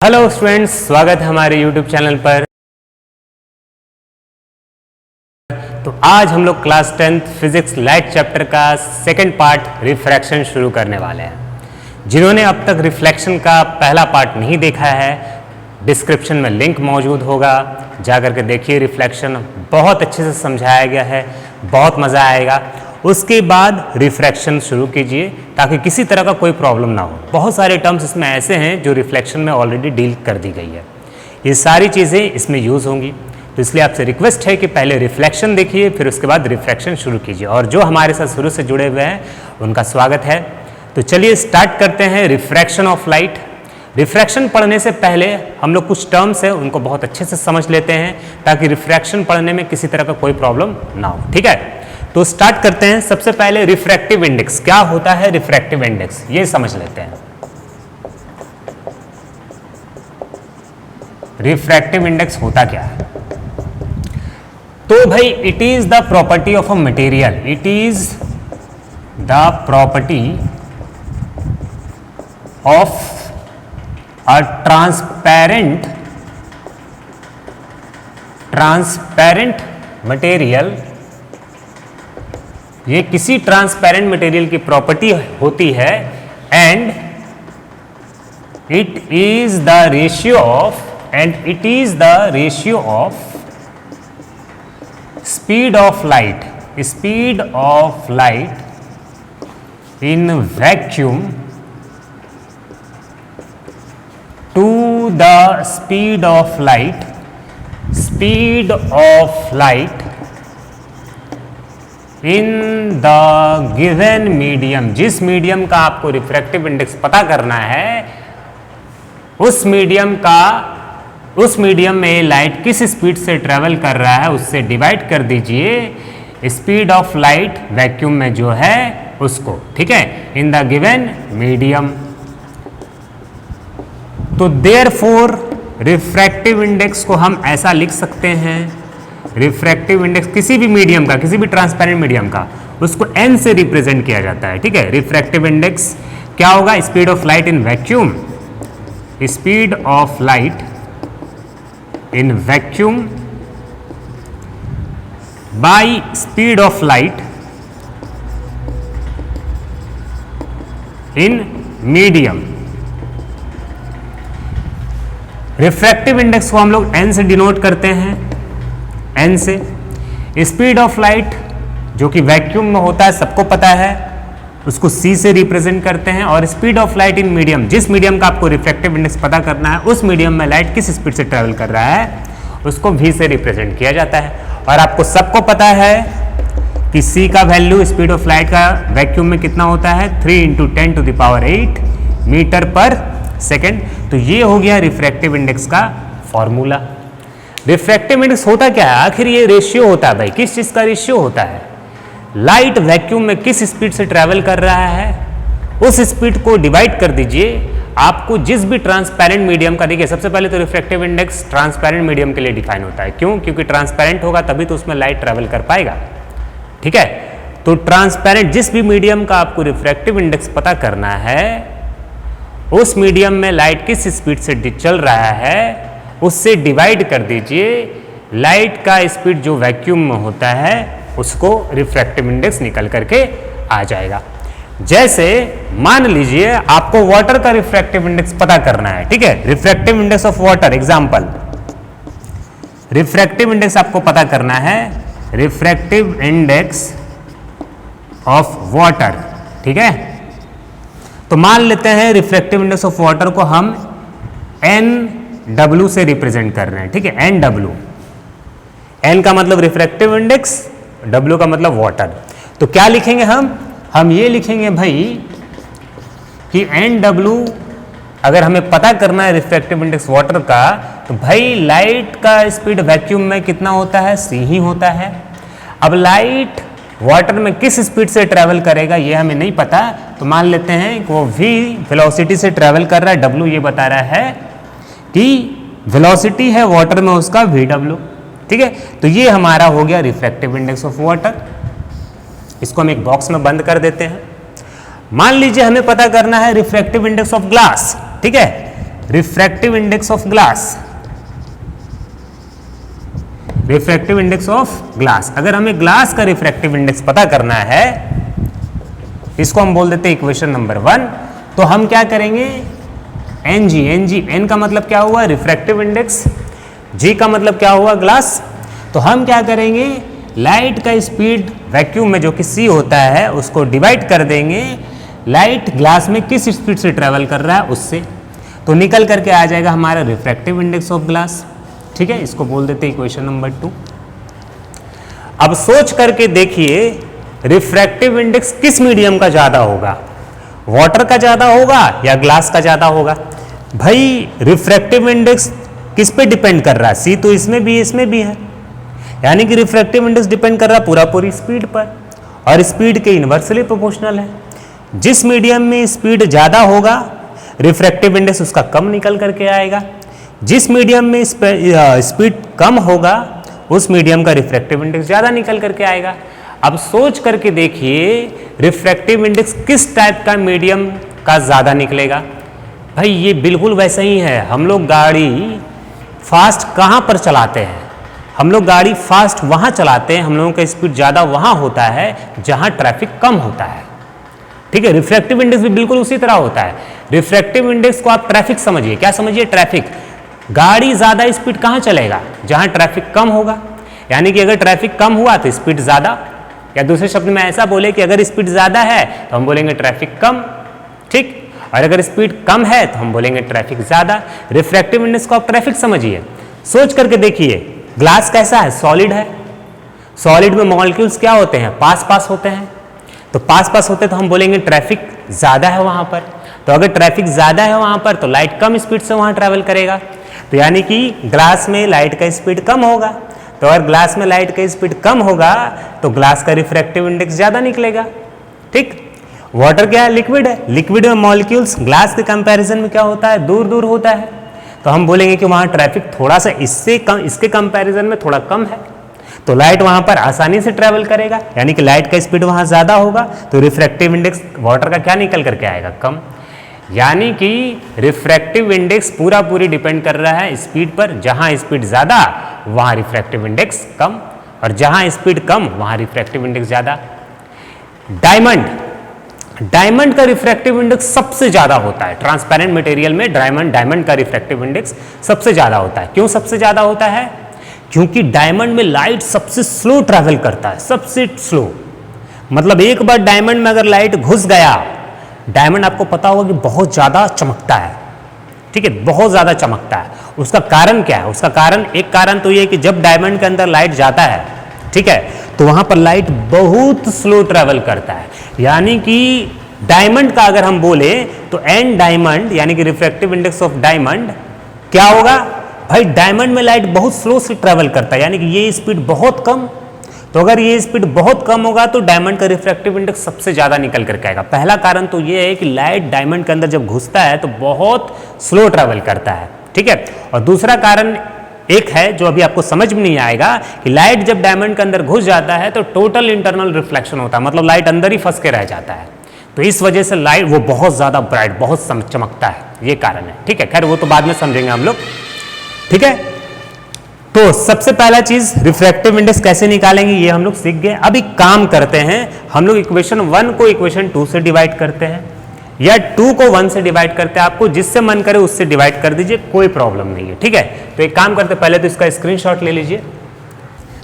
Hello students, स्वागत है हमारे यूट्यूब चैनल पर। तो आज हम लोग class 10th physics light chapter का सेकंड पार्ट रिफ्रैक्शन शुरू करने वाले हैं। जिन्होंने अब तक रिफ्लेक्शन का पहला पार्ट नहीं देखा है, डिस्क्रिप्शन में लिंक मौजूद होगा, जाकर के देखिए। रिफ्लेक्शन बहुत अच्छे से समझाया गया है, बहुत मज़ा आएगा। उसके बाद रिफ्रैक्शन शुरू कीजिए ताकि किसी तरह का कोई प्रॉब्लम ना हो। बहुत सारे टर्म्स इसमें ऐसे हैं जो रिफ्लेक्शन में ऑलरेडी डील कर दी गई है, ये सारी चीज़ें इसमें यूज़ होंगी। तो इसलिए आपसे रिक्वेस्ट है कि पहले रिफ्लेक्शन देखिए, फिर उसके बाद रिफ्रैक्शन शुरू कीजिए। और जो हमारे साथ शुरू से जुड़े हुए हैं उनका स्वागत है। तो चलिए स्टार्ट करते हैं रिफ्रैक्शन ऑफ लाइट। रिफ्रैक्शन पढ़ने से पहले हम लोग कुछ टर्म्स हैं उनको बहुत अच्छे से समझ लेते हैं ताकि रिफ्रैक्शन पढ़ने में किसी तरह का कोई प्रॉब्लम ना हो। ठीक है, तो स्टार्ट करते हैं। सबसे पहले रिफ्रैक्टिव इंडेक्स क्या होता है। रिफ्रैक्टिव इंडेक्स ये समझ लेते हैं। रिफ्रैक्टिव इंडेक्स होता क्या है? तो भाई it is the property of a material, it is the property of a transparent material. ये किसी ट्रांसपेरेंट मटेरियल की प्रॉपर्टी होती है and it is the ratio of speed of light in vacuum to the speed of light in the given medium. जिस medium का आपको refractive index पता करना है, उस मीडियम में लाइट किस स्पीड से ट्रेवल कर रहा है उससे डिवाइड कर दीजिए स्पीड ऑफ लाइट वैक्यूम में जो है उसको। ठीक है, इन द गिवन मीडियम। तो देयरफॉर रिफ्रैक्टिव इंडेक्स को हम ऐसा लिख सकते हैं, रिफ्रैक्टिव इंडेक्स किसी भी मीडियम का, किसी भी ट्रांसपेरेंट मीडियम का, उसको n से रिप्रेजेंट किया जाता है। ठीक है, रिफ्रैक्टिव इंडेक्स क्या होगा? Speed of light in vacuum, speed of light in vacuum by speed of light in medium. Refractive index को हम लोग n से डिनोट करते हैं, n से। स्पीड ऑफ लाइट जो कि वैक्यूम में होता है सबको पता है, उसको c से रिप्रेजेंट करते हैं। और speed of light in medium, जिस मीडियम का आपको रिफ्रैक्टिव इंडेक्स पता करना है, उस मीडियम में लाइट किस स्पीड से ट्रेवल कर रहा है उसको v से रिप्रेजेंट किया जाता है। और आपको सबको पता है कि c का वैल्यू स्पीड ऑफ लाइट का वैक्यूम में कितना होता है? 3 × 10⁸ मीटर पर सेकेंड। तो ये हो गया रिफ्रैक्टिव इंडेक्स का फॉर्मूला। रिफ्रैक्टिव इंडेक्स होता क्या है? आखिर ये रेशियो होता है भाई, किस चीज का रेशियो होता है? लाइट वैक्यूम में किस स्पीड से ट्रेवल कर रहा है उस स्पीड को डिवाइड कर दीजिए आपको जिस भी ट्रांसपेरेंट मीडियम का। देखिए, सबसे पहले तो रिफ्रैक्टिव इंडेक्स ट्रांसपेरेंट मीडियम के लिए डिफाइन होता है। क्यों? क्योंकि ट्रांसपेरेंट होगा तभी तो उसमें लाइट ट्रेवल कर पाएगा। ठीक है, तो ट्रांसपेरेंट जिस भी मीडियम का आपको रिफ्रैक्टिव इंडेक्स पता करना है, उस मीडियम में लाइट किस स्पीड से चल रहा है उससे डिवाइड कर दीजिए लाइट का स्पीड जो वैक्यूम में होता है, उसको रिफ्रैक्टिव इंडेक्स निकल करके आ जाएगा। जैसे मान लीजिए आपको वाटर का रिफ्रैक्टिव इंडेक्स पता करना है। ठीक है, refractive index of water, example refractive index आपको पता करना है, रिफ्रैक्टिव इंडेक्स ऑफ वाटर। ठीक है, तो मान लेते हैं रिफ्रैक्टिव इंडेक्स ऑफ वाटर को हम NW से रिप्रेजेंट कर रहे हैं। ठीक है, NW, N का मतलब रिफ्रैक्टिव इंडेक्स, W का मतलब वाटर। तो क्या लिखेंगे हम ये लिखेंगे भाई कि NW अगर हमें पता करना है रिफ्रैक्टिव इंडेक्स वाटर का, तो भाई लाइट का स्पीड वैक्यूम में कितना होता है? c ही होता है। अब लाइट वाटर में किस स्पीड से ट्रेवल करेगा ये हमें नहीं पता, तो मान लेते हैं कि वो v वेलोसिटी से ट्रेवल कर रहा है, w ये बता रहा है कि वेलोसिटी है वाटर में उसका vw। ठीक है, तो ये हमारा हो गया रिफ्रैक्टिव इंडेक्स ऑफ वाटर। इसको हम एक बॉक्स में बंद कर देते हैं। मान लीजिए हमें पता करना है रिफ्रैक्टिव इंडेक्स ऑफ ग्लास, ठीक है, refractive index of glass, refractive index of glass. अगर हमें ग्लास का रिफ्रैक्टिव इंडेक्स पता करना है, इसको हम बोल देते हैं इक्वेशन नंबर 1, तो हम क्या करेंगे, एन जी, एन का मतलब क्या हुआ, रिफ्रैक्टिव इंडेक्स, जी का मतलब क्या हुआ, ग्लास। तो हम क्या करेंगे, लाइट का स्पीड वैक्यूम में जो कि सी होता है उसको डिवाइड कर देंगे लाइट ग्लास में किस स्पीड से ट्रेवल कर रहा है उससे, तो निकल करके आ जाएगा हमारा रिफ्रैक्टिव इंडेक्स ऑफ ग्लास। ठीक है, इसको बोल देते हैं इक्वेशन नंबर 2। अब सोच करके देखिए रिफ्रैक्टिव इंडेक्स किस मीडियम का ज्यादा होगा, वाटर का ज्यादा होगा या ग्लास का ज्यादा होगा। भाई रिफ्रैक्टिव इंडेक्स किस पे डिपेंड कर रहा है, सी तो इसमें भी इसमें भी है, यानी कि रिफ्रैक्टिव इंडेक्स डिपेंड कर रहा है पूरी स्पीड पर, और स्पीड के इनवर्सली प्रोपोर्शनल है। जिस मीडियम में स्पीड ज्यादा होगा रिफ्रैक्टिव इंडेक्स उसका कम निकल करके आएगा, जिस मीडियम में स्पीड कम होगा उस मीडियम का रिफ्रैक्टिव इंडेक्स ज्यादा निकल करके आएगा। अब सोच करके देखिए रिफ्रैक्टिव इंडेक्स किस टाइप का मीडियम का ज्यादा निकलेगा। भाई ये बिल्कुल वैसा ही है, हम लोग गाड़ी फास्ट कहाँ पर चलाते हैं, हम लोग गाड़ी फास्ट वहाँ चलाते हैं, हम लोगों का स्पीड ज़्यादा वहाँ होता है जहाँ ट्रैफिक कम होता है। ठीक है, रिफ्रैक्टिव इंडेक्स भी बिल्कुल उसी तरह होता है। रिफ्रैक्टिव इंडेक्स को आप ट्रैफिक समझिए, क्या समझिए, ट्रैफिक। गाड़ी ज़्यादा स्पीड कहाँ चलेगा, जहाँ ट्रैफिक कम होगा, यानी कि अगर ट्रैफिक कम हुआ तो स्पीड ज़्यादा, या दूसरे शब्द में ऐसा बोले कि अगर स्पीड ज़्यादा है तो हम बोलेंगे ट्रैफिक कम, ठीक, और अगर स्पीड कम है तो हम बोलेंगे ट्रैफिक ज़्यादा। रिफ्रैक्टिव इंडेक्स को आप ट्रैफिक समझिए। सोच करके देखिए ग्लास कैसा है, सॉलिड है, सॉलिड में मॉलिक्यूल्स क्या होते हैं, पास पास होते हैं, तो पास पास होते तो हम बोलेंगे ट्रैफिक ज़्यादा है वहाँ पर। तो अगर ट्रैफिक ज़्यादा है वहाँ पर तो लाइट कम स्पीड से वहाँ ट्रैवल करेगा, तो यानी कि ग्लास में लाइट का स्पीड कम होगा। तो अगर ग्लास में लाइट का स्पीड कम होगा तो ग्लास का रिफ्रैक्टिव इंडेक्स ज़्यादा निकलेगा। ठीक, वाटर क्या है, लिक्विड है, लिक्विड में मॉलिक्यूल्स ग्लास के कंपैरिजन में क्या होता है, दूर दूर होता है, तो हम बोलेंगे कि वहाँ ट्रैफिक थोड़ा सा इससे कम, इसके कंपैरिजन में थोड़ा कम है, तो लाइट वहाँ पर आसानी से ट्रैवल करेगा, यानी कि लाइट का स्पीड वहाँ ज़्यादा होगा, तो रिफ्रैक्टिव इंडेक्स वाटर का क्या निकल करके आएगा, कम। यानी कि रिफ्रैक्टिव इंडेक्स पूरी डिपेंड कर रहा है स्पीड पर, जहाँ स्पीड ज़्यादा वहाँ रिफ्रैक्टिव इंडेक्स कम, और जहाँ स्पीड कम वहाँ रिफ्रैक्टिव इंडेक्स ज़्यादा। डायमंड, डायमंड का रिफ्रैक्टिव इंडेक्स सबसे ज्यादा होता है, ट्रांसपेरेंट मटेरियल में डायमंड का रिफ्रैक्टिव इंडेक्स सबसे ज्यादा होता है। क्यों सबसे ज्यादा होता है, क्योंकि डायमंड में लाइट सबसे स्लो ट्रैवल करता है, सबसे स्लो। मतलब एक बार डायमंड में अगर लाइट घुस गया, डायमंड आपको पता होगा कि बहुत ज्यादा चमकता है, ठीक है, बहुत ज्यादा चमकता है। उसका कारण क्या है, उसका कारण, एक कारण तो ये है कि जब डायमंड के अंदर लाइट जाता है, ठीक है, तो वहां पर लाइट बहुत स्लो ट्रैवल करता है। यानी कि डायमंड का अगर हम बोले तो एन डायमंड यानी कि रिफ्रैक्टिव इंडेक्स ऑफ डायमंड क्या होगा, भाई डायमंड में लाइट बहुत स्लो से ट्रैवल करता है, यानी कि ये स्पीड बहुत कम, तो अगर ये स्पीड बहुत कम होगा तो डायमंड का रिफ्रैक्टिव इंडेक्स सबसे ज्यादा निकल करके आएगा। पहला कारण तो ये है कि लाइट डायमंड के अंदर जब घुसता है तो बहुत स्लो ट्रैवल करता है, ठीक है। और दूसरा कारण एक है जो अभी आपको समझ में नहीं आएगा कि लाइट जब डायमंड के अंदर घुस जाता है तो टोटल इंटरनल रिफ्लेक्शन होता है, मतलब लाइट अंदर ही फंस के रह जाता है, तो इस वजह से लाइट वो बहुत ज्यादा ब्राइट, बहुत चमकता है, ये कारण है, ठीक है। खैर वो तो बाद में समझेंगे हम लोग, ठीक है। तो सबसे पहला चीज रिफ्रैक्टिव इंडेक्स कैसे निकालेंगे ये हम लोग सीख गए। अब एक काम करते हैं, हम लोग इक्वेशन 1 को इक्वेशन 2 से डिवाइड करते हैं, या 2 को 1 से डिवाइड करते हैं, आपको जिससे मन करे उससे डिवाइड कर दीजिए, कोई प्रॉब्लम नहीं है, ठीक है। तो एक काम करते हैं, पहले तो इसका स्क्रीनशॉट ले लीजिए।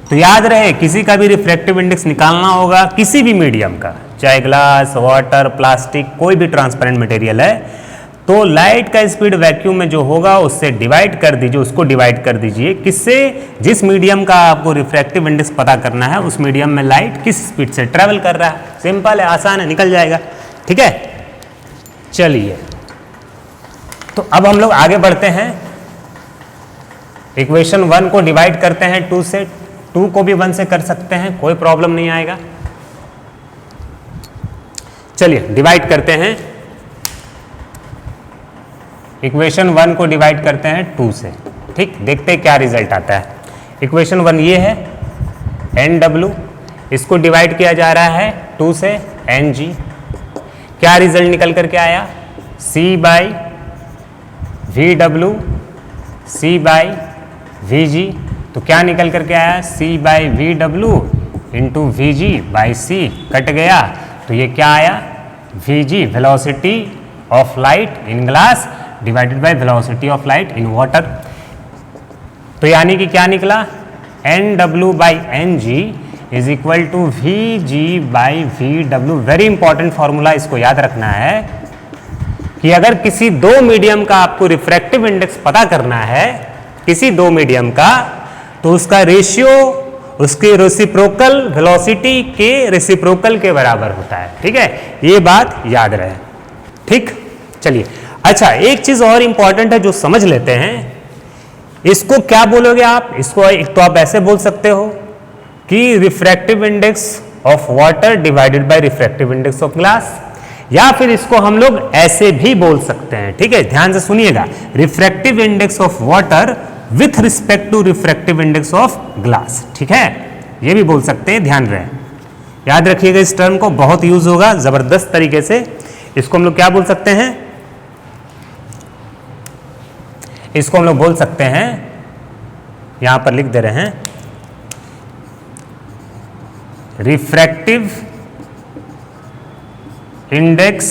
तो याद रहे किसी का भी रिफ्रैक्टिव इंडेक्स निकालना होगा, किसी भी मीडियम का, चाहे ग्लास, वाटर, प्लास्टिक, कोई भी ट्रांसपेरेंट मटेरियल है, तो लाइट का स्पीड वैक्यूम में जो होगा उससे डिवाइड कर दीजिए, उसको डिवाइड कर दीजिए किससे, जिस मीडियम का आपको रिफ्रैक्टिव इंडेक्स पता करना है उस मीडियम में लाइट किस स्पीड से ट्रेवल कर रहा है। सिंपल है, आसान है, निकल जाएगा, ठीक है। चलिए तो अब हम लोग आगे बढ़ते हैं, इक्वेशन 1 को डिवाइड करते हैं 2 से, 2 को भी 1 से कर सकते हैं, कोई प्रॉब्लम नहीं आएगा। चलिए डिवाइड करते हैं, इक्वेशन 1 को डिवाइड करते हैं 2 से, ठीक, देखते हैं क्या रिजल्ट आता है। इक्वेशन 1 ये है NW, इसको डिवाइड किया जा रहा है 2 से NG, क्या रिजल्ट निकल करके आया, C/V VW C by VG, तो क्या निकल करके आया C by VW into VG by C, cut गया तो ये क्या आया VG velocity of light in glass divided by velocity of light in water. तो यानी कि क्या निकला NW by NG is equal to VG by VW। Very important formula, इसको याद रखना है कि अगर किसी दो मीडियम का आपको रिफ्रैक्टिव इंडेक्स पता करना है, किसी दो मीडियम का, तो उसका रेशियो उसके रेसिप्रोकल वेलोसिटी के रेसिप्रोकल के बराबर होता है। ठीक है, ये बात याद रहे। ठीक, चलिए अच्छा, एक चीज और इंपॉर्टेंट है जो समझ लेते हैं, इसको क्या बोलोगे आप? इसको एक तो आप ऐसे बोल सकते हो कि refractive index of water divided by refractive index of glass, या फिर इसको हम लोग ऐसे भी बोल सकते हैं। ठीक है, ध्यान से सुनिएगा, refractive index of water with respect to refractive index of glass. ठीक है, ये भी बोल सकते हैं, ध्यान रहे, याद रखिएगा इस टर्म को, बहुत यूज होगा जबरदस्त तरीके से। इसको हम लोग क्या बोल सकते हैं? इसको हम लोग बोल सकते हैं, यहां पर लिख दे रहे हैं, रिफ्रैक्टिव इंडेक्स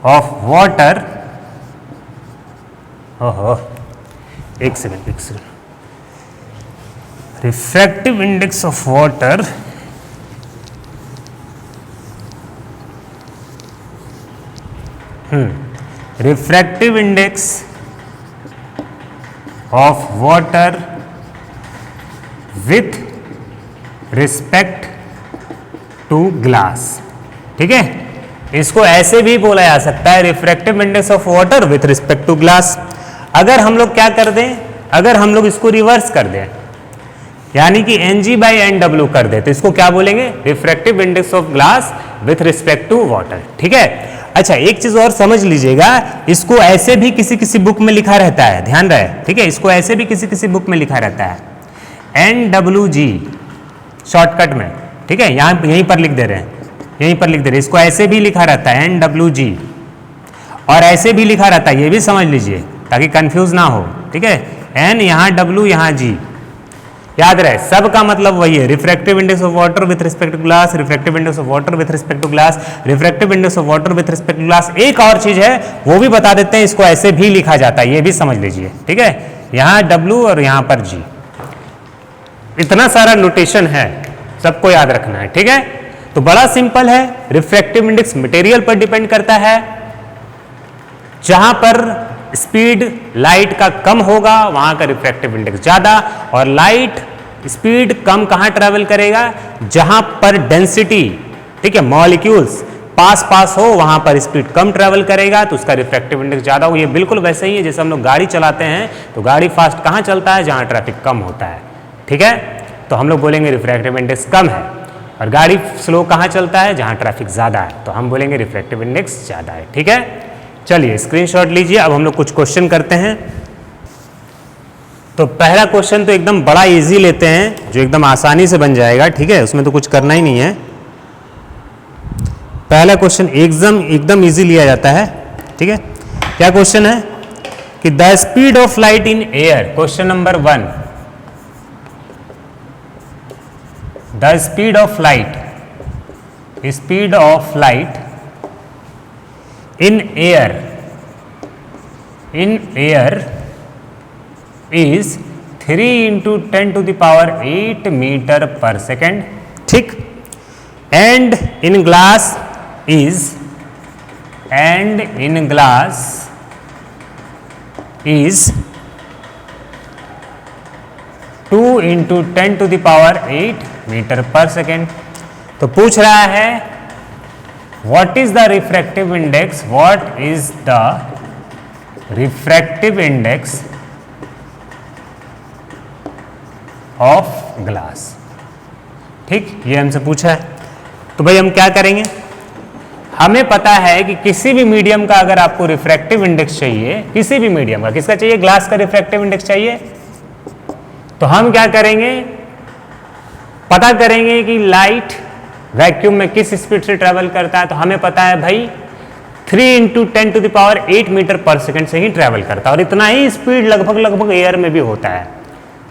ऑफ वाटर, ओहो एक second, refractive index of water refractive index of water with respect to glass. ठीक है, इसको ऐसे भी बोला जा सकता है, refractive index of water with respect to glass. अगर हम लोग क्या कर दें, अगर हम लोग इसको रिवर्स कर दें, यानी कि NG बाई NW कर दे, तो इसको क्या बोलेंगे? Refractive index of glass with respect to water. ठीक है, अच्छा एक चीज और समझ लीजिएगा, इसको ऐसे भी किसी किसी बुक में लिखा रहता है, ध्यान रहे। ठीक है, इसको ऐसे भी किसी किसी बुक में लिखा रहता है, NWG शॉर्टकट में। ठीक है, यहीं पर लिख दे रहे हैं, यहीं पर लिख दे रहे हैं, इसको ऐसे भी लिखा रहता है NWG, और ऐसे भी लिखा रहता है, ये भी समझ लीजिए ताकि कंफ्यूज ना हो। ठीक है, N यहाँ W यहाँ G, याद रहे सब का मतलब वही है, refractive index of water with respect to glass, refractive index of water with respect to glass, refractive index of water with respect to glass. एक और चीज है वो भी बता देते हैं, इसको ऐसे भी लिखा जाता है, ये भी समझ लीजिए। ठीक है, यहाँ W और यहाँ पर G, इतना सारा नोटेशन है, सबको याद रखना है। ठीक है, तो बड़ा सिंपल है, रिफ्रैक्टिव इंडेक्स मटेरियल पर डिपेंड करता है, जहां पर स्पीड लाइट का कम होगा वहां का रिफ्रैक्टिव इंडेक्स ज्यादा, और लाइट स्पीड कम कहां ट्रेवल करेगा? जहां पर डेंसिटी, ठीक है, मॉलिक्यूल्स पास हो वहां पर स्पीड कम ट्रेवल करेगा, तो उसका रिफ्रैक्टिव इंडेक्स ज्यादा हो। ये बिल्कुल वैसे ही है जैसे हम लोग गाड़ी चलाते हैं, तो गाड़ी फास्ट कहां चलता है? जहां ट्रैफिक कम होता है। ठीक है, तो हम लोग बोलेंगे रिफ्रैक्टिव इंडेक्स कम है, और गाड़ी स्लो कहां चलता है? जहां ट्रैफिक ज्यादा है, तो हम बोलेंगे रिफ्रैक्टिव इंडेक्स ज्यादा है। ठीक है, चलिए स्क्रीनशॉट लीजिए। अब हम लोग कुछ क्वेश्चन करते हैं। तो पहला क्वेश्चन तो एकदम बड़ा इजी लेते हैं, जो एकदम आसानी से बन जाएगा। ठीक है, उसमें तो कुछ करना ही नहीं है। पहला क्वेश्चन एकदम इजी लिया जाता है। ठीक है, क्या क्वेश्चन है कि the speed of light in air, question number 1, the speed of light in air is 3 into 10 to the power 8 meter per second, ठीक, and in glass is 2 into 10 to the power 8 meter per second। तो पूछ रहा है what is the refractive index, what is the refractive index of glass। ठीक, ये हमसे पूछा है। तो भाई हम क्या करेंगे, हमें पता है कि किसी भी मीडियम का अगर आपको रिफ्रैक्टिव इंडेक्स चाहिए, किसी भी मीडियम का, किसका चाहिए? ग्लास का रिफ्रैक्टिव इंडेक्स चाहिए। तो हम क्या करेंगे, पता करेंगे कि लाइट वैक्यूम में किस स्पीड से ट्रेवल करता है। तो हमें पता है भाई 3 × 10⁸ मीटर पर सेकंड से ही ट्रेवल करता है और इतना ही स्पीड लगभग एयर में भी होता है।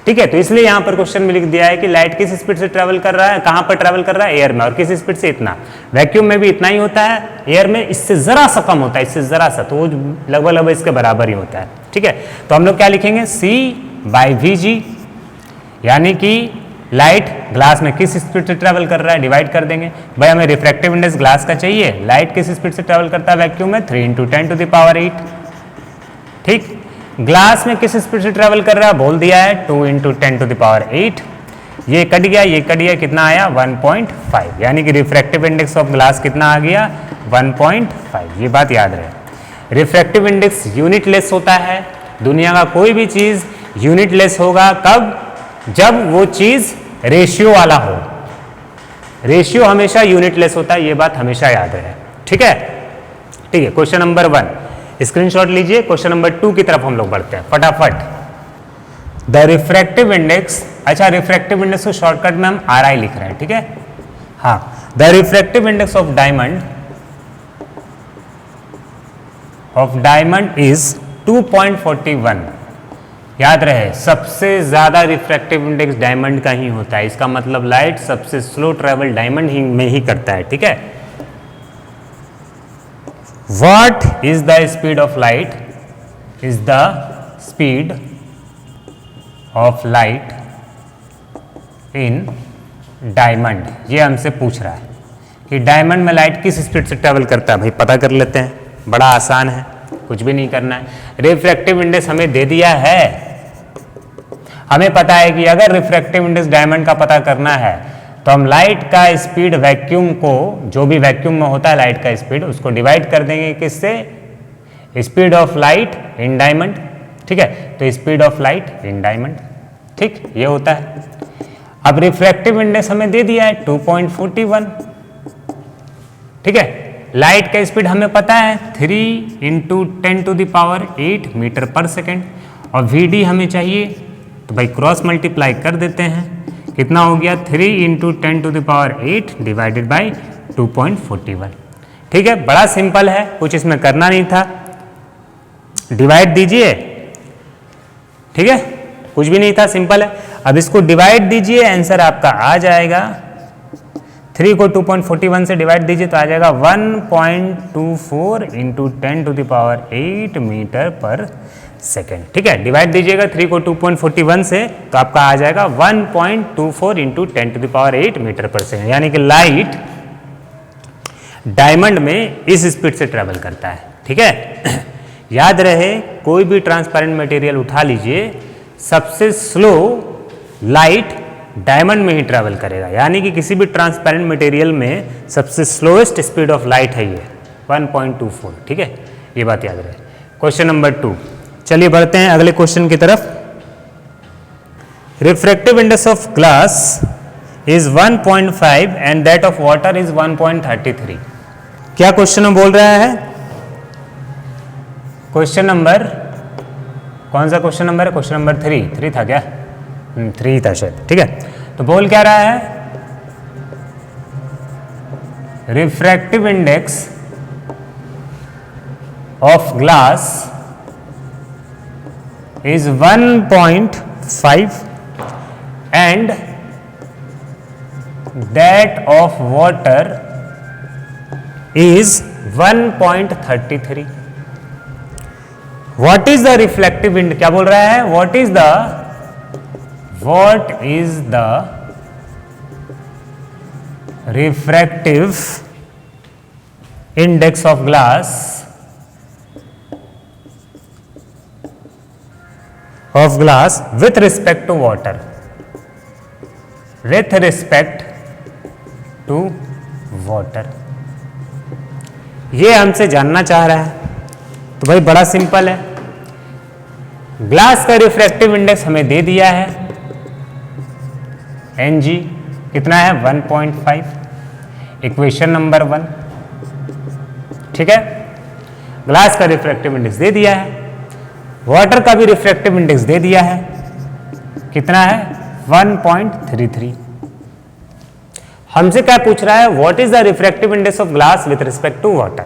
ठीक है, तो इसलिए यहां पर क्वेश्चन में लिख दिया है कि लाइट किस स्पीड से ट्रेवल कर रहा है, कहां पर ट्रेवल कर रहा है, एयर में, और किस स्पीड से, इतना। वैक्यूम में भी इतना ही होता है, एयर में इससे जरा सा कम होता है, इससे जरा सा, तो वो लगभग इसके बराबर ही होता है। ठीक है, तो हम लोग क्या लिखेंगे, C/Vg, यानी कि लाइट ग्लास में किस स्पीड से ट्रेवल कर रहा है, डिवाइड कर देंगे। भाई हमें रिफ्रैक्टिव इंडेक्स ग्लास का चाहिए, लाइट किस स्पीड से ट्रेवल करता है वैक्यूम में, 3 × 10⁸। ठीक, ग्लास में किस स्पीड से ट्रेवल कर रहा है, बोल दिया है 2 × 10⁸। ये कट गया, कितना आया, 1.5, यानी कि रिफ्रैक्टिव इंडेक्स ऑफ ग्लास कितना आ गया, 1.5। ये बात याद रहे। रिफ्रैक्टिव इंडेक्स यूनिटलेस होता है, दुनिया का कोई भी चीज यूनिटलेस होगा, कब, जब वो चीज रेशियो वाला हो। रेशियो हमेशा यूनिटलेस होता है, ये बात हमेशा याद रहे। ठीक है, क्वेश्चन नंबर 1 स्क्रीनशॉट लीजिए। क्वेश्चन नंबर 2 की तरफ हम लोग बढ़ते हैं फटाफट। द रिफ्रैक्टिव इंडेक्स, अच्छा रिफ्रैक्टिव इंडेक्स को शॉर्टकट में हम RI लिख रहे हैं। ठीक है, हाँ, the refractive index of diamond is 2.41। याद रहे, सबसे ज्यादा रिफ्रैक्टिव इंडेक्स डायमंड का ही होता है, इसका मतलब लाइट सबसे स्लो ट्रेवल डायमंड ही में ही करता है। ठीक है, What is the speed of light? Is the speed of light in diamond? ये हमसे पूछ रहा है कि डायमंड में लाइट किस स्पीड से ट्रेवल करता है। भाई पता कर लेते हैं, बड़ा आसान है, कुछ भी नहीं करना है। रिफ्रैक्टिव इंडेक्स हमें दे दिया है, हमें पता है कि अगर रिफ्रैक्टिव इंडेक्स डायमंड का पता करना है तो हम लाइट का स्पीड वैक्यूम को, जो भी वैक्यूम में होता है लाइट का स्पीड, उसको डिवाइड कर देंगे किससे, speed of light in diamond. ठीक है, तो speed of light in diamond, ठीक, ये होता है। अब रिफ्रैक्टिव इंडेक्स हमें दे दिया है 2.41। ठीक है, लाइट का स्पीड हमें पता है 3 × 10⁸ मीटर पर सेकेंड, और Vd हमें चाहिए, तो भाई क्रॉस मल्टीप्लाई कर देते हैं, कितना हो गया, 3 × 10⁸ डिवाइडेड बाई 2.41। ठीक है, बड़ा सिंपल है, कुछ इसमें करना नहीं था, डिवाइड दीजिए। ठीक है, कुछ भी नहीं था, सिंपल है। अब इसको डिवाइड दीजिए, आंसर आपका आ जाएगा, 3 को 2.41 से डिवाइड दीजिए तो आ जाएगा 1.24 × 10⁸ मीटर पर सेकेंड। ठीक है, डिवाइड दीजिएगा 3 को 2.41 से तो आपका आ जाएगा 1.24 × 10⁸ मीटर पर सेकेंड, यानी कि लाइट डायमंड में इस स्पीड से ट्रेवल करता है। ठीक है, याद रहे, कोई भी ट्रांसपेरेंट मटेरियल उठा लीजिए, सबसे स्लो लाइट डायमंड में ही ट्रेवल करेगा, यानी कि किसी भी ट्रांसपेरेंट मटेरियल में सबसे स्लोएस्ट स्पीड ऑफ लाइट है ये 1.24। ठीक है, ये बात याद रहे। क्वेश्चन नंबर 2, चलिए बढ़ते हैं अगले क्वेश्चन की तरफ। Refractive index of glass is 1.5 and that of water is 1.33। क्या क्वेश्चन में बोल रहा है, क्वेश्चन नंबर, कौन सा क्वेश्चन नंबर है, क्वेश्चन नंबर 3 था क्या, 3 था शायद। ठीक है, तो बोल क्या रहा है, refractive index of glass is 1.5 and that of water is 1.33. What is the reflective index, क्या बोल रहा है, what is the refractive index of glass with respect to water, with respect to water, ये हमसे जानना चाह रहा है। तो भाई बड़ा सिंपल है, ग्लास का रिफ्रैक्टिव इंडेक्स हमें दे दिया है, Ng कितना है 1.5, इक्वेशन नंबर 1। ठीक है, ग्लास का रिफ्रैक्टिव इंडेक्स दे दिया है, वाटर का भी रिफ्रैक्टिव इंडेक्स दे दिया है, कितना है 1.33। हमसे क्या पूछ रहा है, what is the refractive index of glass with respect to water.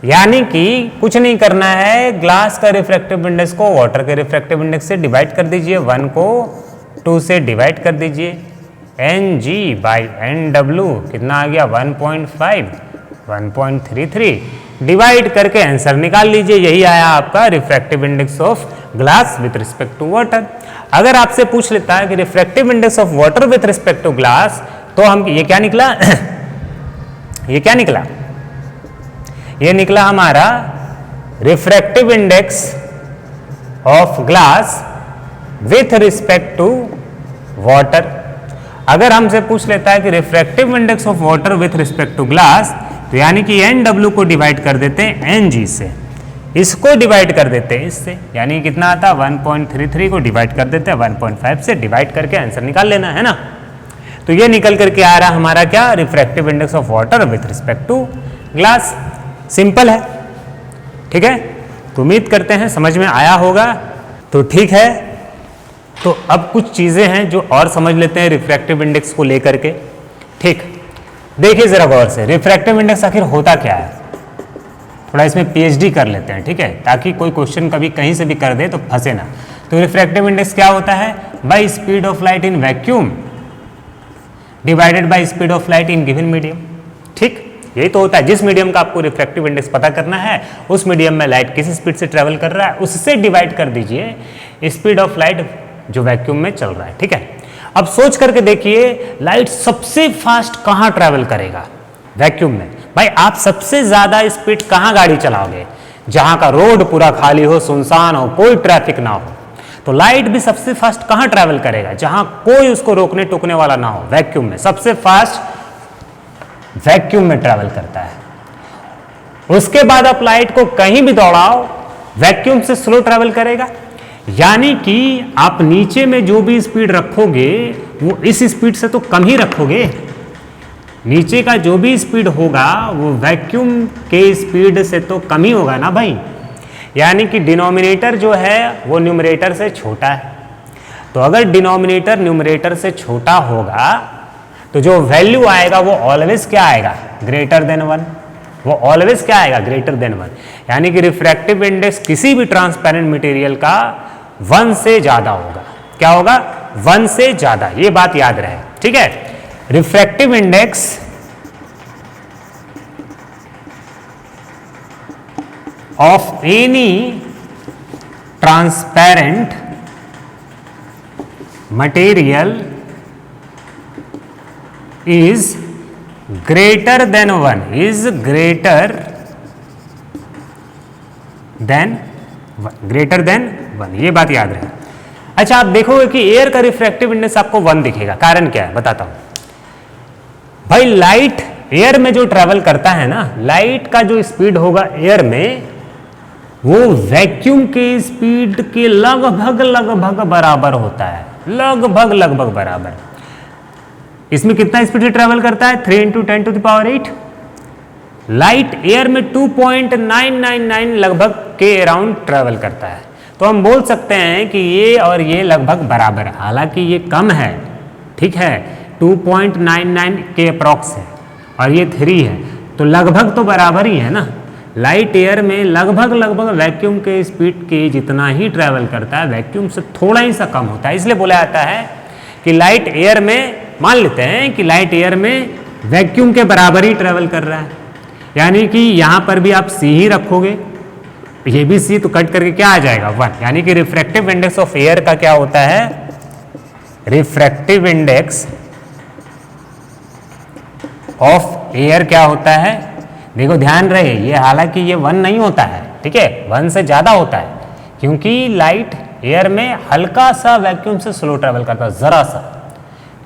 यानी कि कुछ नहीं करना है, ग्लास का रिफ्रैक्टिव इंडेक्स को वाटर के रिफ्रैक्टिव इंडेक्स से डिवाइड कर दीजिए, 1 को 2 से डिवाइड कर दीजिए, Ng/Nw कितना आ गया 1.5, 1.33 डिवाइड करके आंसर निकाल लीजिए। यही आया आपका refractive index of glass with respect to water. अगर आपसे पूछ लेता है कि refractive index of water with respect to glass, तो हम ये क्या निकला ये क्या निकला? ये निकला हमारा refractive index of glass with respect to water. अगर हमसे पूछ लेता है कि refractive index of water with respect to glass, तो यानी कि Nw को डिवाइड कर देते हैं Ng से, इसको डिवाइड कर देते हैं इससे, यानी कितना आता है 1.33 को डिवाइड कर देते हैं 1.5 से, डिवाइड करके आंसर निकाल लेना है ना। तो ये निकल करके आ रहा हमारा क्या, refractive index of water with respect to glass. Simple है, ठीक है। तो उम्मीद करते हैं समझ में आया होगा। तो ठीक है, तो अब कुछ चीज़ें हैं जो और समझ लेते हैं रिफ्रैक्टिव इंडेक्स को लेकर के। ठीक, देखिए ज़रा गौर से, रिफ्रैक्टिव इंडेक्स आखिर होता क्या है, थोड़ा इसमें पीएचडी कर लेते हैं, ठीक है, ताकि कोई क्वेश्चन कभी कहीं से भी कर दे तो फंसे ना। तो रिफ्रैक्टिव इंडेक्स क्या होता है, by speed of light in vacuum divided by speed of light in given medium. ठीक, यही तो होता है। जिस मीडियम का आपको रिफ्रैक्टिव इंडेक्स पता करना है, उस मीडियम में लाइट किस स्पीड से ट्रेवल कर रहा है, उससे डिवाइड कर दीजिए स्पीड ऑफ लाइट जो वैक्यूम में चल रहा है। ठीक है, अब सोच करके देखिए, लाइट सबसे फास्ट कहाँ ट्रेवल करेगा वैक्यूम में? भाई आप सबसे ज्यादा स्पीड कहाँ गाड़ी चलाओगे? जहां का रोड पूरा खाली हो, सुनसान हो, कोई ट्रैफिक ना हो। तो लाइट भी सबसे फास्ट कहाँ ट्रेवल करेगा? जहां कोई उसको रोकने टोकने वाला ना हो, वैक्यूम में। सबसे फास्ट वैक्यूम में ट्रेवल करता है। उसके बाद आप लाइट को कहीं भी दौड़ाओ, वैक्यूम से स्लो ट्रेवल करेगा। यानी कि आप नीचे में जो भी स्पीड रखोगे वो इस स्पीड से तो कम ही रखोगे। नीचे का जो भी स्पीड होगा वो वैक्यूम के स्पीड से तो कम ही होगा ना भाई। यानी कि डिनोमिनेटर जो है वो न्यूमरेटर से छोटा है। तो अगर डिनोमिनेटर न्यूमरेटर से छोटा होगा तो जो वैल्यू आएगा वो ऑलवेज क्या आएगा, ग्रेटर देन 1। वो ऑलवेज क्या आएगा, ग्रेटर देन 1। यानी कि रिफ्रैक्टिव इंडेक्स किसी भी ट्रांसपेरेंट मटेरियल का 1 से ज्यादा होगा। क्या होगा, 1 से ज्यादा। ये बात याद रहे, ठीक है। Refractive index of any transparent material is greater than 1, is greater than 1। ये बात याद रहे। अच्छा, आप देखोगे कि एयर का रिफ्रैक्टिव इंडेक्स आपको 1 दिखेगा। कारण क्या है बताता हूं भाई। लाइट एयर में जो ट्रेवल करता है ना, लाइट का जो स्पीड होगा एयर में वो वैक्यूम के स्पीड के लगभग बराबर होता है। लगभग बराबर। इसमें कितना स्पीड से ट्रेवल करता है, 3 × 10⁸। लाइट एयर में 2.999 लगभग के अराउंड ट्रेवल करता है। तो हम बोल सकते हैं कि ये और ये लगभग बराबर है। हालांकि ये कम है, ठीक है, 2.99 के अप्रॉक्स है और ये 3 है, तो लगभग तो बराबर ही है ना। लाइट एयर में लगभग वैक्यूम के स्पीड के जितना ही ट्रेवल करता है, वैक्यूम से थोड़ा ही सा कम होता है। इसलिए बोला जाता है कि लाइट एयर में, मान लेते हैं कि लाइट एयर में वैक्यूम के बराबर ही ट्रेवल कर रहा है। यानी कि यहां पर भी आप सी ही रखोगे, ये भी सी, तो कट करके क्या आ जाएगा, 1। यानी कि रिफ्रैक्टिव इंडेक्स ऑफ एयर का क्या होता है, रिफ्रैक्टिव इंडेक्स ऑफ एयर क्या होता है, देखो ध्यान रहे, ये हालांकि ये 1 नहीं होता है, ठीक है, 1 से ज्यादा होता है, क्योंकि लाइट एयर में हल्का सा वैक्यूम से स्लो ट्रेवल करता है, जरा सा।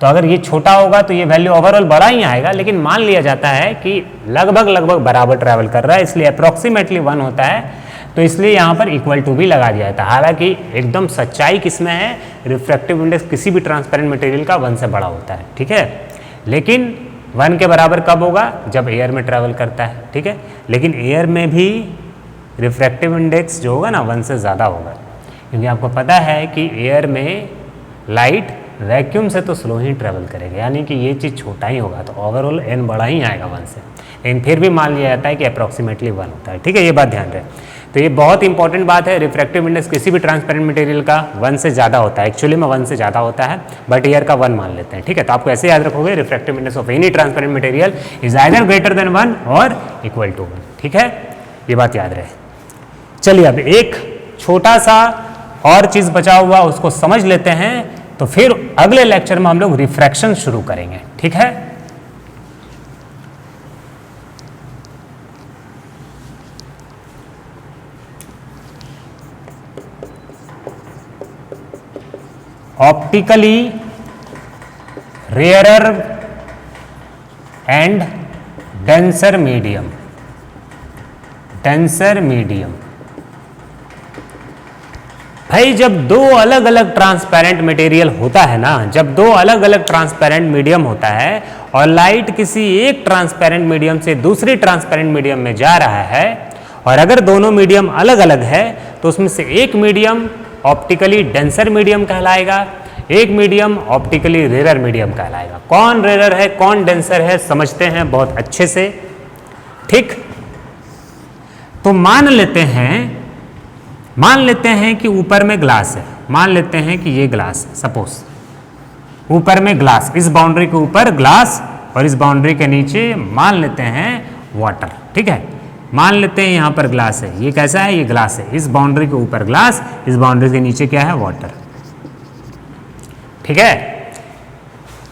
तो अगर ये छोटा होगा तो ये वैल्यू ओवरऑल बड़ा ही आएगा, लेकिन मान लिया जाता है कि लगभग बराबर ट्रेवल कर रहा है, इसलिए अप्रोक्सीमेटली 1 होता है। तो इसलिए यहाँ पर इक्वल टू भी लगा दिया जाता है। हालांकि एकदम सच्चाई किसमें है, रिफ्रैक्टिव इंडेक्स किसी भी ट्रांसपेरेंट मटेरियल का 1 से बड़ा होता है, ठीक है। लेकिन 1 के बराबर कब होगा, जब एयर में ट्रैवल करता है, ठीक है। लेकिन एयर में भी रिफ्रैक्टिव इंडेक्स जो होगा ना 1 से ज़्यादा होगा, क्योंकि आपको पता है कि एयर में लाइट वैक्यूम से तो स्लो ही ट्रेवल करेगा, यानी कि ये चीज़ छोटा ही होगा, तो ओवरऑल n बड़ा ही आएगा 1 से, लेकिन फिर भी मान लिया जाता है कि अप्रॉक्सीमेटली 1 होता है। ठीक है, ये बात ध्यान रहे। तो ये बहुत इंपॉर्टेंट बात है, रिफ्रैक्टिव इंडेक्स किसी भी ट्रांसपेरेंट मटेरियल का 1 से ज़्यादा होता है, एक्चुअली में 1 से ज़्यादा होता है, बट ईयर का 1 मान लेते हैं। ठीक है, तो आपको ऐसे याद रखोगे, refractive index of any transparent material is either greater than 1 और इक्वल टू 1। ठीक है, ये बात याद रहे। चलिए अब एक छोटा सा और चीज़ बचा हुआ उसको समझ लेते हैं, तो फिर अगले लेक्चर में हम लोग रिफ्रैक्शन शुरू करेंगे। ठीक है, optically rarer and denser medium. Denser medium भाई, जब दो अलग अलग ट्रांसपेरेंट मटेरियल होता है ना, जब दो अलग अलग ट्रांसपेरेंट मीडियम होता है और लाइट किसी एक ट्रांसपेरेंट मीडियम से दूसरी ट्रांसपेरेंट मीडियम में जा रहा है, और अगर दोनों मीडियम अलग अलग है तो उसमें से एक मीडियम ऑप्टिकली डेंसर मीडियम कहलाएगा, एक मीडियम ऑप्टिकली रेरर मीडियम कहलाएगा। कौन रेरर है कौन डेंसर है समझते हैं बहुत अच्छे से। ठीक, तो मान लेते हैं कि ऊपर में ग्लास है, मान लेते हैं कि ये ग्लास है, सपोज ऊपर में ग्लास, इस बाउंड्री के ऊपर ग्लास और इस बाउंड्री के नीचे मान लेते हैं वाटर। ठीक है, मान लेते हैं यहाँ पर ग्लास है, ये कैसा है, ये ग्लास है, इस बाउंड्री के ऊपर ग्लास, इस बाउंड्री के नीचे क्या है, वाटर। ठीक है,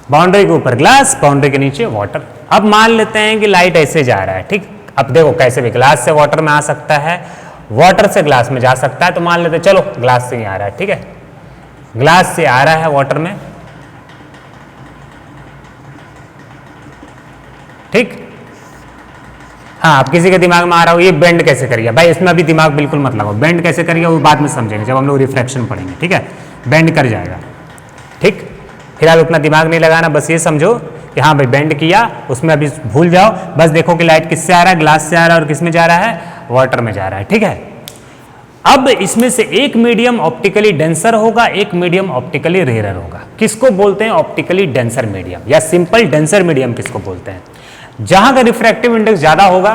बाउंड्री के ऊपर ग्लास, बाउंड्री के नीचे वाटर। अब मान लेते हैं कि लाइट ऐसे जा रहा है। ठीक, अब देखो कैसे भी ग्लास से वाटर में आ सकता है, वाटर से ग्लास में जा सकता है, तो मान लेते हैं चलो ग्लास से ही आ रहा है। ठीक है, ग्लास से आ रहा है वाटर में। ठीक, हाँ, अब किसी के दिमाग में आ रहा हो ये बेंड कैसे करिए, भाई इसमें अभी दिमाग बिल्कुल मत लगाओ, बेंड कैसे करिए वो बाद में समझेंगे जब हम लोग रिफ्रैक्शन पढ़ेंगे। ठीक है, बेंड कर जाएगा। ठीक, फिलहाल उतना दिमाग नहीं लगाना, बस ये समझो कि हाँ भाई बेंड किया, उसमें अभी भूल जाओ, बस देखो कि लाइट किससे आ रहा है, ग्लास से आ रहा है और किस में जा रहा है, वाटर में जा रहा है। ठीक है, अब इसमें से एक मीडियम ऑप्टिकली डेंसर होगा, एक मीडियम ऑप्टिकली रेरर होगा। किसको बोलते हैं ऑप्टिकली डेंसर मीडियम, या सिंपल डेंसर मीडियम किसको बोलते हैं? जहां का रिफ्रैक्टिव इंडेक्स ज्यादा होगा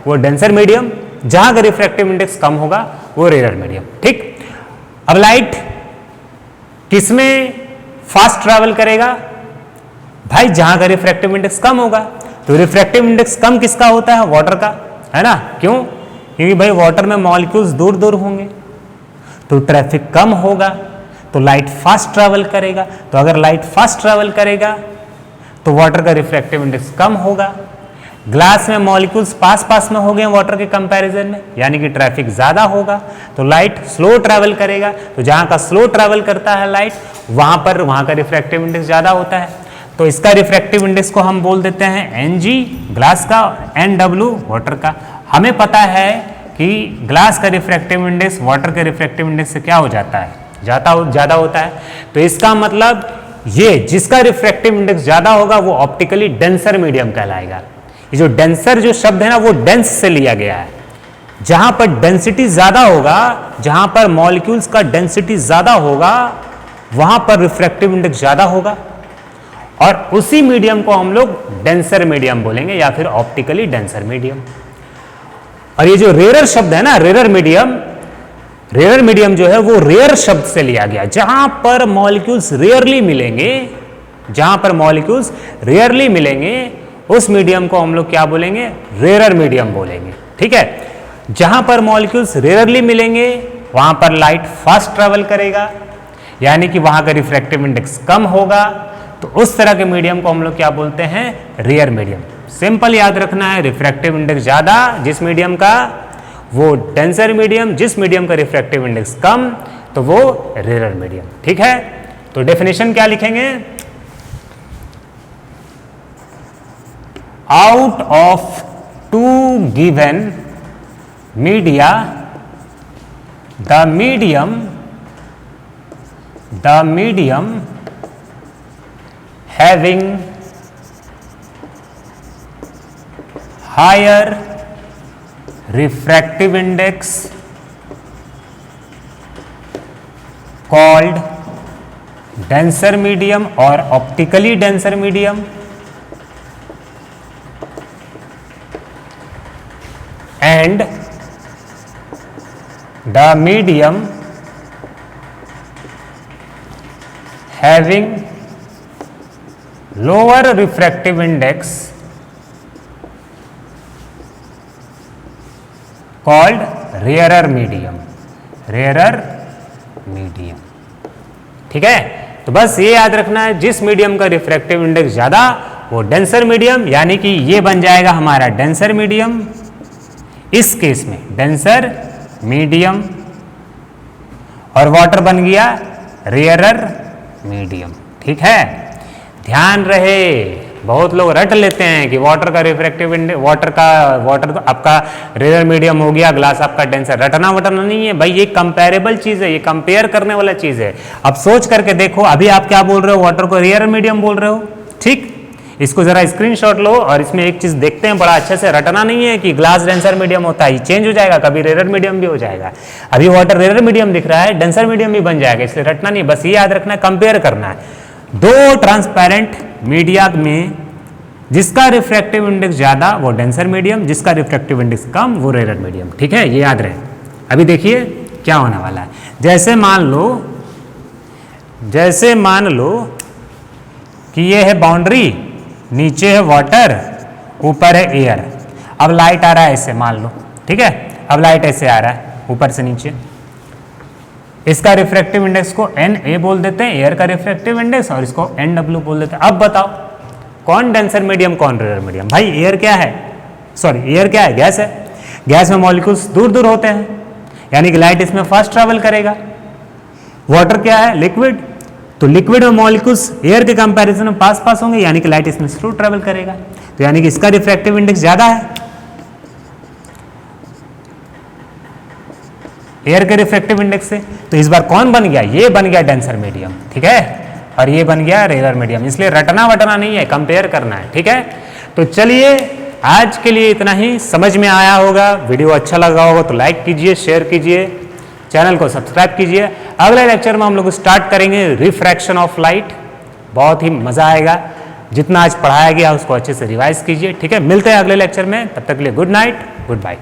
वो डेंसर मीडियम, जहां का रिफ्रैक्टिव इंडेक्स कम होगा वो रेरर मीडियम। ठीक, अब लाइट किसमें फास्ट ट्रैवल करेगा? भाई जहां का रिफ्रैक्टिव इंडेक्स कम होगा। तो रिफ्रैक्टिव इंडेक्स कम किसका होता है? वाटर का, है ना? क्यों? क्योंकि भाई वाटर में मॉलिक्यूल्स दूर दूर होंगे, तो ट्रैफिक कम होगा, तो लाइट फास्ट ट्रैवल करेगा। तो अगर लाइट फास्ट ट्रैवल करेगा तो वाटर का रिफ्रैक्टिव इंडेक्स कम होगा। ग्लास में मॉलिक्यूल्स पास पास में हो गए वाटर के कंपैरिजन में, यानी कि ट्रैफिक ज्यादा होगा, तो लाइट स्लो ट्रैवल करेगा। तो जहां का स्लो ट्रैवल करता है लाइट, वहां का रिफ्रैक्टिव इंडेक्स ज्यादा होता है। तो इसका रिफ्रैक्टिव इंडेक्स को हम बोल देते हैं Ng ग्लास का, Nw वाटर का। हमें पता है कि ग्लास का रिफ्रैक्टिव इंडेक्स वाटर के रिफ्रैक्टिव इंडेक्स से क्या हो जाता है? ज्यादा होता है। तो इसका मतलब ये जिसका रिफ्रैक्टिव इंडेक्स ज्यादा होगा वो ऑप्टिकली डेंसर मीडियम कहलाएगा। ये जो डेंसर जो शब्द है ना, वो डेंस से लिया गया है। जहां पर डेंसिटी ज्यादा होगा, जहां पर मॉलिक्यूल्स का डेंसिटी ज्यादा होगा, वहां पर रिफ्रैक्टिव इंडेक्स ज्यादा होगा, और उसी मीडियम को हम लोग डेंसर मीडियम बोलेंगे या फिर ऑप्टिकली डेंसर मीडियम। और ये जो रेयर शब्द है ना, रेयर मीडियम जो है वो रेयर शब्द से लिया गया। जहां पर मॉलिक्यूल्स रेयरली मिलेंगे, उस मीडियम को हम लोग क्या बोलेंगे? रेयर मीडियम बोलेंगे। ठीक है, जहां पर मॉलिक्यूल्स रेयरली मिलेंगे वहां पर लाइट फास्ट ट्रैवल करेगा, यानी कि वहां का रिफ्रैक्टिव इंडेक्स कम होगा। तो उस तरह के मीडियम को हम लोग क्या बोलते हैं? Rare medium. सिंपल याद रखना है, रिफ्रैक्टिव इंडेक्स ज्यादा जिस मीडियम का वो डेंसर मीडियम, जिस मीडियम का रिफ्रैक्टिव इंडेक्स कम तो वो रेयर मीडियम। ठीक है, तो डेफिनेशन क्या लिखेंगे? Out of two given media the medium having higher refractive index called denser medium और optically denser medium and the medium having lower refractive index called rarer medium, rarer medium. ठीक है, तो बस ये याद रखना है, जिस मीडियम का रिफ्रैक्टिव इंडेक्स ज्यादा वो डेंसर मीडियम, यानी कि ये बन जाएगा हमारा डेंसर मीडियम इस केस में, डेंसर मीडियम, और वाटर बन गया रेयरर मीडियम। ठीक है, ध्यान रहे, बहुत लोग रट लेते हैं कि वाटर का रिफ्रैक्टिव इंडेक्स, वाटर तो आपका रेयर मीडियम हो गया, ग्लास आपका डेंसर। रटना वटना नहीं है भाई, ये कंपेरेबल चीज है, ये कंपेयर करने वाला चीज है। अब सोच करके देखो, अभी आप क्या बोल रहे हो, वाटर को रेयर मीडियम बोल रहे हो। ठीक, इसको जरा स्क्रीनशॉट लो और इसमें एक चीज देखते हैं बड़ा अच्छे से। रटना नहीं है कि ग्लास डेंसर मीडियम होता है, चेंज हो जाएगा, कभी रेयर मीडियम भी हो जाएगा। अभी वाटर रेयर मीडियम दिख रहा है, डेंसर मीडियम भी बन जाएगा, इसलिए रटना नहीं, बस ये याद रखना है, कंपेयर करना है दो ट्रांसपेरेंट मीडिया में। जिसका रिफ्रैक्टिव इंडेक्स ज्यादा वो डेंसर मीडियम, जिसका रिफ्रैक्टिव इंडेक्स कम वो रेयर मीडियम। ठीक है, ये याद रहे। अभी देखिए क्या होने वाला है। जैसे मान लो कि ये है बाउंड्री, नीचे है वाटर, ऊपर है एयर। अब लाइट आ रहा है ऐसे, मान लो, ठीक है, अब लाइट ऐसे आ रहा है ऊपर से नीचे। इसका रिफ्रैक्टिव इंडेक्स को Na बोल देते हैं, एयर का रिफ्रैक्टिव इंडेक्स, और इसको Nw बोल देते हैं। अब बताओ कौन डेंसर मीडियम, कौन रेयर मीडियम? भाई एयर क्या है, एयर क्या है, गैस है। गैस में मॉलिक्यूल्स दूर दूर होते हैं, यानी कि लाइट इसमें फास्ट ट्रैवल करेगा। वाटर क्या है, लिक्विड, तो लिक्विड में मॉलिक्यूल्स एयर के कंपैरिजन में पास पास होंगे, यानी कि लाइट इसमें स्लो ट्रैवल करेगा, तो यानी कि इसका रिफ्रैक्टिव इंडेक्स ज्यादा है एयर के रिफ्रैक्टिव इंडेक्स से। तो इस बार कौन बन गया, ये बन गया डेंसर मीडियम। ठीक है, और ये बन गया रेयर मीडियम। इसलिए रटना वटना नहीं है, कंपेयर करना है। ठीक है, तो चलिए आज के लिए इतना ही। समझ में आया होगा, वीडियो अच्छा लगा होगा तो लाइक कीजिए, शेयर कीजिए, चैनल को सब्सक्राइब कीजिए। अगले लेक्चर में हम लोग स्टार्ट करेंगे रिफ्रैक्शन ऑफ लाइट, बहुत ही मजा आएगा। जितना आज पढ़ाया गया उसको अच्छे से रिवाइज कीजिए। ठीक है, मिलते हैं अगले लेक्चर में, तब तक के लिए गुड नाइट, गुड बाय।